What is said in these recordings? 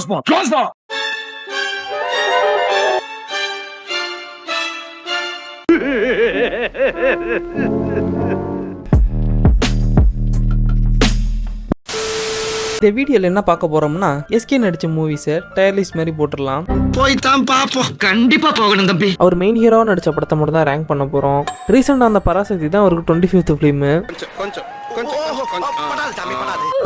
இந்த வீடியோல என்ன பார்க்க போறோம்னா எஸ்கே நடிச்ச மூவிஸை டயர் லிஸ்ட் மாதிரி போட்டுடலாம். போய் தான் பாப்போம். கண்டிப்பா போகணும் தம்பி. அவர் மெயின் ஹீரோவா நடிச்ச படத்தை மட்டும் தான் ரேங்க் பண்ண போறோம். ரீசெண்டா அந்த பராசக்தி தான் அவருக்கு 25th ஃபிலிம்.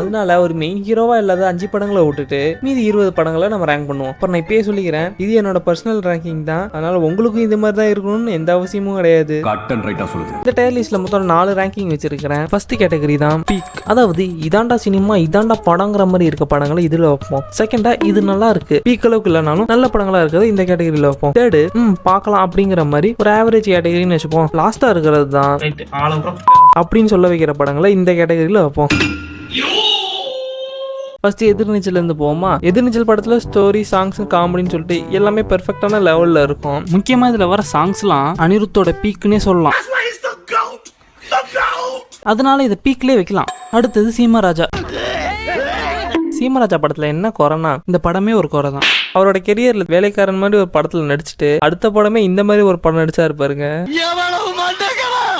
அதனால ஒரு மெயின் ஹீரோவா இல்லாத 5 படங்களை விட்டுட்டு மீதி 20 படங்களை நம்ம ரேங்க் பண்ணுவோம். அப்புறம் நான் இப்பயே சொல்லிக்கிறேன், இது என்னோட பர்சனல் ரேங்கிங் தான். அதனால உங்களுக்கும் இந்த மாதிரி தான் இருக்கணும்னு எந்த அவசியமும் கிடையாது. இந்த டயர் லிஸ்ட்ல மொத்தம் 4 ரேங்கிங் வச்சிருக்கிறேன். ஃபர்ஸ்ட் கேட்டகரி தான் பீக், அதாவது இதாண்டா சினிமா இதாண்டா படங்கிற மாதிரி இருக்க படங்களை இதுல வைப்போம். செகண்டா இது நல்லா இருக்கு, பீக் அளவுக்கு இல்லைனாலும் நல்ல படங்களா இருக்கிறது இந்த கேட்டகரியில வைப்போம். தேர்டு பார்க்கலாம் அப்படிங்கிற மாதிரி ஒரு ஆவரேஜ் கேட்டகரின்னு வச்சுப்போம். லாஸ்டா இருக்கிறது தான் அப்படின்னு சொல்ல வைக்கிற படங்களை இந்த கேட்டகரியில வைப்போம். ஃபர்ஸ்ட் எதிர்நீச்சல் இருந்து போவோமா. எதிர்நீச்சல் படத்துல ஸ்டோரி, சாங்ஸ், காமெடின்னு சொல்லிட்டு எல்லாமே பெர்ஃபெக்டான லெவல்ல இருக்கும். முக்கியமா இதுல வர சாங்ஸ்லாம் அனிருத்தோட பீக்னே சொல்லலாம். அதனால இதை பீக்லயே வைக்கலாம். அடுத்தது சீமராஜா. சீமராஜா படத்துல என்ன குறைனா இந்த படமே ஒரு குறை தான். அவரோட கெரியர்ல வேலைக்காரன் மாதிரி ஒரு படத்துல நடிச்சுட்டு அடுத்த படமே இந்த மாதிரி ஒரு படம் நடிச்சா இருப்பாருங்க.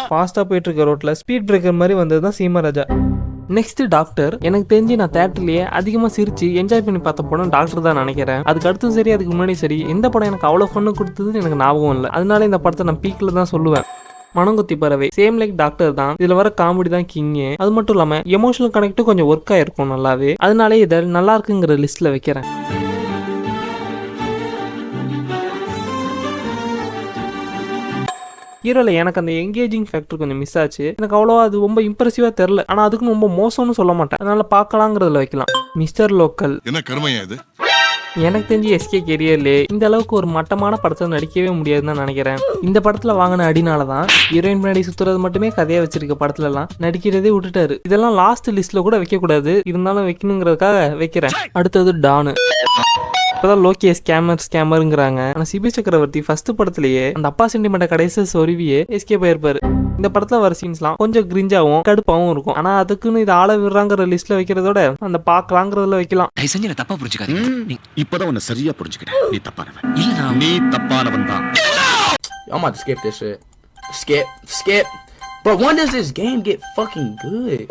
ஃபாஸ்டா போயிட்டு இருக்க ரோட்ல ஸ்பீட் பிரேக்கர் மாதிரி வந்ததுதான் சீமராஜா. Next doctor. எனக்கு தெரிஞ்சு நான் தியேட்டர்லயே அதிகமா சிரிச்சு என்ஜாய் பண்ணி பார்த்த படம் டாக்டர் தான் நினைக்கிறேன். அதுக்கு அடுத்தும் சரி அதுக்கு முன்னாடி சரி எந்த படம் எனக்கு அவ்வளவு ஃபன்னு கொடுத்ததுன்னு எனக்கு ஞாபகம் இல்லை. அதனால இந்த படத்தை நான் பீக்ல தான் சொல்லுவேன். மனங்குத்தி பறவை சேம் லைக் டாக்டர் தான். இதுல வர காமெடி தான் கிங்கு. அது மட்டும் இல்லாம எமோஷனல் கனெக்டும் கொஞ்சம் ஒர்க் ஆயிருக்கும் நல்லாவே. அதனாலே இதை நல்லா இருக்குங்கிற லிஸ்ட்ல வைக்கிறேன். ஹீரோல எனக்கு அந்த எங்கேஜிங் ஃபேக்டர் கொஞ்சம் மிஸ் ஆச்சு. எனக்கு அவ்வளோவா அது ரொம்ப இம்ப்ரெசிவா தெரியல. ஆனா அதுக்கு ரொம்ப மோசம்னு சொல்ல மாட்டேன். அதனால பார்க்கலாங்கிறதுல வைக்கலாம். Mister local. என்ன கருமையா இது? எனக்கு தெரிஞ்சு எஸ்கே கெரியர்லே இந்த அளவுக்கு ஒரு மட்டமான படத்தை நடிக்கவே முடியாதுன்னு தான் நினைக்கிறேன். இந்த படத்துல வாங்கின அடினாலதான் ஹீரோயின் பின்னாடி சுத்துறது மட்டுமே கதையா வச்சிருக்க படத்துல எல்லாம் நடிக்கிறதே விட்டுட்டாரு. இதெல்லாம் லாஸ்ட் லிஸ்ட்ல கூட வைக்க கூடாது, இருந்தாலும் வைக்கணுங்கிறதுக்காக வைக்கிறேன். அடுத்தது டானு. இப்பதான் லோகே ஸ்கேமருங்கிறாங்க. ஆனா சிபி சக்கரவர்த்தி ஃபர்ஸ்ட் படத்திலேயே அந்த அப்பா சென்டிமெண்ட கடைசி சொருவியே எஸ்கே போயிருப்பாரு. இந்த படத்துல வர சீன்ஸ்லாம் கொஞ்சம் கிரிஞ்சாவும் கடுப்பாவும் இருக்கும். ஆனா அதுக்குன்னு இது ஆள விடுறாங்கிற லிஸ்ட்ல வைக்கிறதோட அந்த பாக்கலாங்கிறதுல வைக்கலாம். தப்பா புரிஞ்சுக்காதீங்க. இப்பதான் உன்னை சரியா புரிஞ்சுக்கிட்டேன். நீ தப்பானவன் இல்ல, நீ தப்பானவன் தான். I'm about to skip this shit. Skip. But when does this game get fucking good?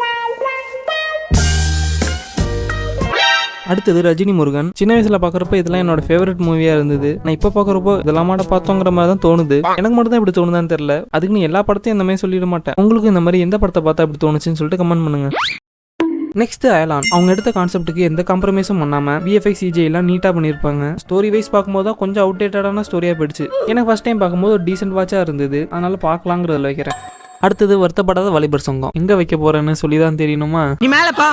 அடுத்தது ரஜினி முருகன். சின்ன வயசுல பாக்குறப்ப இதெல்லாம் என்னோட ஃபேவரட் மூவியா இருந்தது. நான் இப்ப பாக்குறப்போ இதெல்லாம் பார்த்தோங்கிற மாதிரி தான் தோணுது. எனக்கு மட்டும் தான் இப்படி தோணுதான்னு தெரியல. அதுக்கு நீ எல்லா படத்தையும் இந்த மாதிரி சொல்லிட மாட்டேன். உங்களுக்கு இந்த மாதிரி எந்த படத்தை பார்த்தா இப்படி தோணுச்சுன்னு சொல்லிட்டு கமெண்ட் பண்ணுங்க. நெக்ஸ்ட் அயலான். அவங்க எடுத்த கான்செப்ட்டுக்கு எந்த காம்ப்ரமைஸும் பண்ணாம VFX CG எல்லாம் நீட்டா பண்ணிருப்பாங்க. ஸ்டோரி வைஸ் பார்க்கும்போது தான் கொஞ்சம் அவுடேட்டடான ஸ்டோரியா போயிடுச்சு. எனக்கு ஃபர்ஸ்ட் டைம் பார்க்கும்போது ஒரு டீசென்ட் வாட்சா இருந்தது. அதனால பார்க்கலாங்கிறதுல வைக்கிறேன். அடுத்தது வருத்தப்படாத வாலிபர் சங்கம். எங்க வைக்க போறேன்னு சொல்லிதான் தெரியணுமா? நீ மேலப்பா.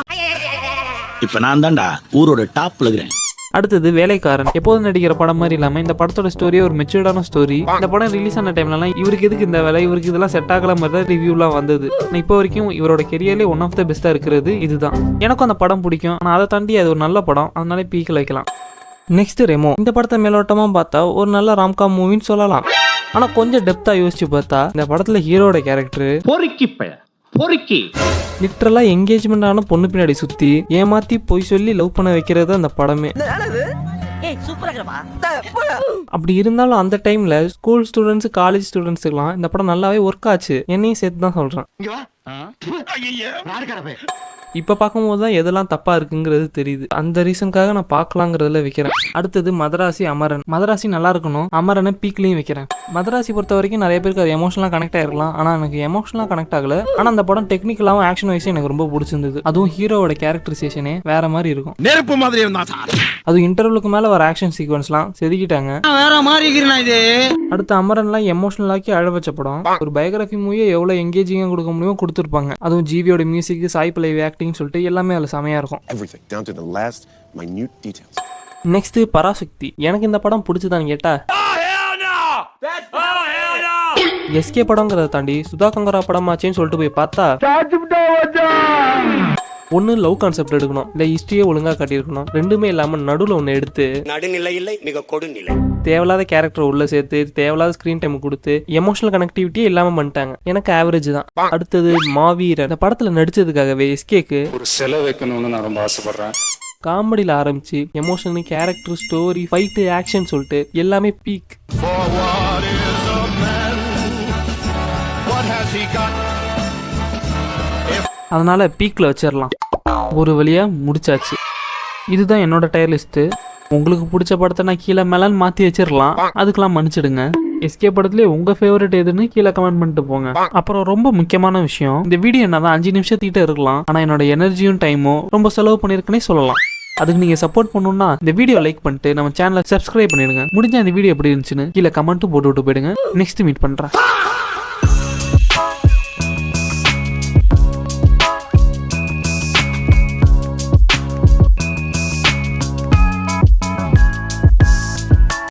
இப்ப நான் தான்டா ஊரோட டாப்ல இருக்கிறேன். அடுத்தது வேலைக்காரன். எப்போதும் நடிக்கிற படம் மாதிரி இல்லாம இந்த படத்தோட ஸ்டோரியே ஒரு மெச்சூர்டான ஸ்டோரி. இந்த படம் ரிலீஸ் ஆன டைம்லாம் இவருக்கு எதுக்கு இந்த வேலை, இவருக்கு இதெல்லாம் செட் ஆகல மாதிரி தான் ரிவ்யூலாம் வந்தது. இப்போ வரைக்கும் இவரோட கெரியர்லேயே ஒன் ஆஃப் த பெஸ்டா இருக்கிறது இதுதான். எனக்கும் அந்த படம் பிடிக்கும். ஆனா அதை தாண்டி அது ஒரு நல்ல படம், அதனால பீக்கில் வைக்கலாம். நெக்ஸ்ட் ரெமோ. இந்த படத்தை மேலோட்டமா பார்த்தா ஒரு நல்ல ராம்காம் மூவின்னு சொல்லலாம். ஆனா கொஞ்சம் டெப்தா யோசிச்சு பார்த்தா இந்த படத்துல ஹீரோட கேரக்டர் லிட்டரலா என்கேஜ்மெண்ட் ஆன பொண்ணு பின்னாடி சுத்தி ஏமாத்தி பொய் சொல்லி லவ் பண்ண வைக்கிறது அந்த படமே. அப்படி இருந்தாலும் அந்த டைம்ல ஸ்கூல் ஸ்டூடெண்ட்ஸ், காலேஜ் ஸ்டூடெண்ட்ஸுக்கெல்லாம் இந்த படம் நல்லாவே ஒர்க் ஆச்சு. என்னையும் சேர்த்து தான் சொல்றேன். இப்ப பார்க்கும்போது தான் எதெல்லாம் தப்பா இருக்குங்கிறது தெரியுது. அந்த ரீசனுக்காக நான் பார்க்கலாங்கிறதுல வைக்கிறேன். அடுத்தது மதராசி அமரன். மதராசி நல்லா இருக்கணும், அமரனை பீக்லையும் வைக்கிறேன். மதராசி பொறுத்த வரைக்கும் நிறைய பேருக்கு அது எமோஷனலா கனெக்ட் ஆயிருக்கலாம். ஆனா எனக்கு எமோஷனலா கனெக்ட் ஆகல. ஆனா அந்த படம் டெக்னிக்கலாவும் ஆக்ஷன் வைஸும் எனக்கு ரொம்ப பிடிச்சிருந்தது. அதுவும் ஹீரோவோட கேரக்டரைசேஷனே வேற மாதிரி இருக்கும். நெருப்பு மாதிரி இருந்தா அது இன்டர்வலுக்கு மேல வர ஆக்ஷன் சீக்வன்ஸ்லாம் செதுக்கிட்டாங்க. வேற மாதிரி இது. அடுத்து அமரன்லாம் எமோஷனலாக்கி அழ வச்ச படம். ஒரு பயோகிராஃபி மூவியை எவ்வளவு எங்கேஜிங்கா கொடுக்க முடியுமோ கொடுத்துருப்பாங்க. அதுவும் ஜிவியோட மியூசிக், சாய் பல்லவி ஆக்டிங் சொல்லிட்டு எல்லாமே அதுல செமையா இருக்கும். நெக்ஸ்ட் பராசக்தி. எனக்கு இந்த படம் பிடிச்சதான்னு கேட்டா எஸ்கே படங்கிறத தாண்டி சுதா கங்கரா படமாச்சேன்னு சொல்லிட்டு போய் பார்த்தா ஒன்னு லவ் கான்செப்ட் எடுக்கணும், இல்ல ஹிஸ்டரியே ஒழுங்கா காட்டியிருக்கணும். ரெண்டுமே இல்லாம நடுவில் ஒன்னு எடுத்து நடுநிலை இல்லை மிக கொடுநிலை தேவையில்லாத கேரக்டர் உள்ள சேர்த்து தேவையில்லாத ஸ்கிரீன் டைம் கொடுத்து எமோஷனல் கனெக்டிவிட்டியே இல்லாம பண்ணிட்டாங்க. எனக்கு ஆவரேஜ் தான். அடுத்தது மாவீரன். இந்த படத்துல நடிச்சதுக்காகவே எஸ்கேக்கு ஒரு செலவு வைக்கணும்னு நான் ரொம்ப ஆசைப்படுறேன். காமெடியில் ஆரம்பிச்சு emotion, character, story, fight, action சொல்லிட்டு எல்லாமே பீக். அதனால பீக்கில் வச்சிடலாம். ஒரு வழியாக முடிச்சாச்சு. இதுதான் என்னோட டயர் லிஸ்ட்டு. உங்களுக்கு பிடிச்ச படத்தை நான் கீழே மேலான்னு மாற்றி வச்சிடலாம், அதுக்கெல்லாம் மன்னிச்சிடுங்க. எஸ்கே படத்துலேயே உங்கள் ஃபேவரட் எதுன்னு கீழே கமெண்ட் பண்ணிட்டு போங்க. அப்புறம் ரொம்ப முக்கியமான விஷயம், இந்த வீடியோ என்னதான் 5 நிமிஷத்திட்ட இருக்கலாம், ஆனால் என்னோட எனர்ஜியும் டைமும் ரொம்ப செலவு பண்ணியிருக்குன்னே சொல்லலாம். அதுக்கு நீங்கள் சப்போர்ட் பண்ணணும்னா இந்த வீடியோ லைக் பண்ணிட்டு நம்ம சேனலை சப்ஸ்கிரைப் பண்ணிடுங்க. முடிஞ்ச இந்த வீடியோ எப்படி இருந்துச்சுன்னு கீழே கமெண்ட்டும் போட்டு விட்டு போயிடுங்க. நெக்ஸ்ட் மீட் பண்ணுறேன்.